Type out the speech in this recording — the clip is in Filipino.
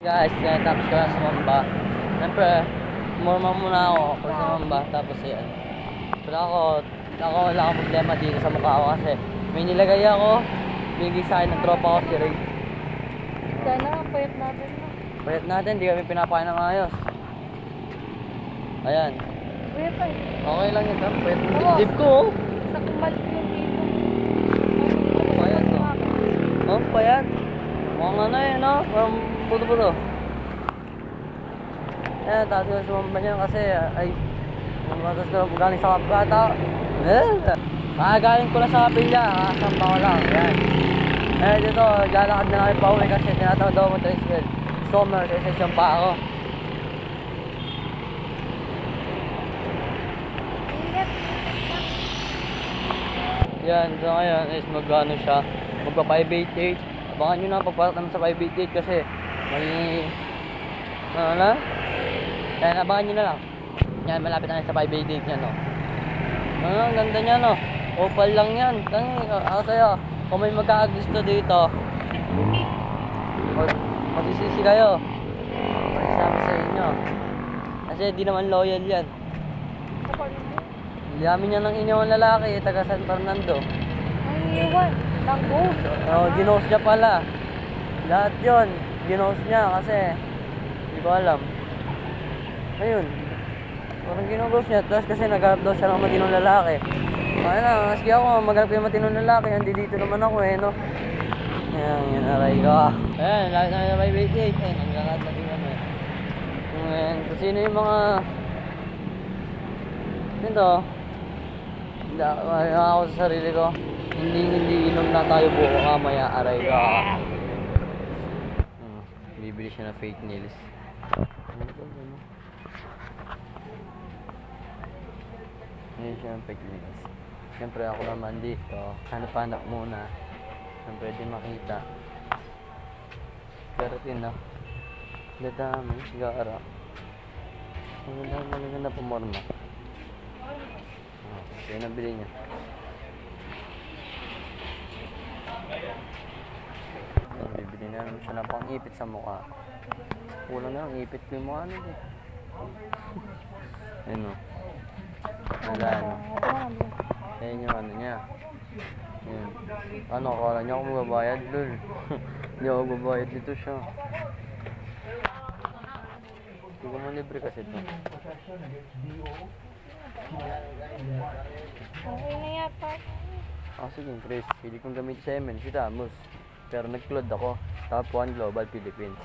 Guys, tapos ko na sumamba. Siyempre, umurma muna ako pag sumamba. Tapos yan. Pero ako wala akong problema dito sa mukha ko kasi may nilagay ako. Bigay sa akin ng tropa ko si Ray. Sana, payat natin na. Payat natin, di kami pinapakain ng ayos. Ayan. Payat pa eh. Okay lang yun, payat yung dibdib ko. Sa kumbalik yung dito. Payat to. Oh, payat. Mukhang ano eh, no? Parang buto-buto. Ayan, tapos ko sumamba niya kasi, ay, tapos ko galing sa kapata. Galing ko lang sa kapilya, samba ko lang. Ayan. Eh, dito, lalakad na kami pauwi kasi tinatawag daw mo tricycle. Summer, sa session pa ako. Yan, so ngayon is mag-ano siya, magpa-588. Abangan nyo na pagpatak naman sa 588 kasi may, ano na? Yan, abangan nyo na lang. Yan, malapit na sa 588 yan, no? Ano, ang ganda niya, no? Opal lang yan. Tangi, ako sa'yo, kung may magkakagusto dito, masisisi kayo. Masasabi sa inyo. Kasi di naman loyal yan. Dami niya ng inyawang lalaki, taga San Fernando. Ang iwan, ng ghost. Oh, ginost niya pala. Lahat yun, ginost niya kasi hindi ko alam. Ayun. Parang ginugos niya, tapos kasi nagharap daw siya ng matinong lalaki. Ayun na, maski ako, maghanap yung matinong lalaki, hindi dito naman ako eh, no? Ayan, yun, aray ko. Ayan, lahat na may 588. Ayan, naglalakad na din kami. Ayan, kung sino yung mga... Ito, ako sa sarili ko, hindi inom na tayo buko mamaya, aray ko. Bibili siya ng fake nails. Ngayon siya ng fake nails. Siyempre ako naman dito, hanap-hanap muna. Saan pwede makita. Karatin na. Dadami, sigara. Maganda pumorma. Kaya nabili niya. Bibili na naman siya ng pang-ipit sa mukha. Kulang na lang, ipit ko yung mukha nito. Ayun o. Wala ano. Ayun yung ano niya. Ayun. Ano, akala niya ako magbabayad dun. Hindi ako magbabayad dito siya. Hindi ko man libre kasi ito. Okay na yata. Sige, Chris. Hindi kong gamit sa MN, si Tamos. Pero nag-cloud ako. Top 1 Global Philippines.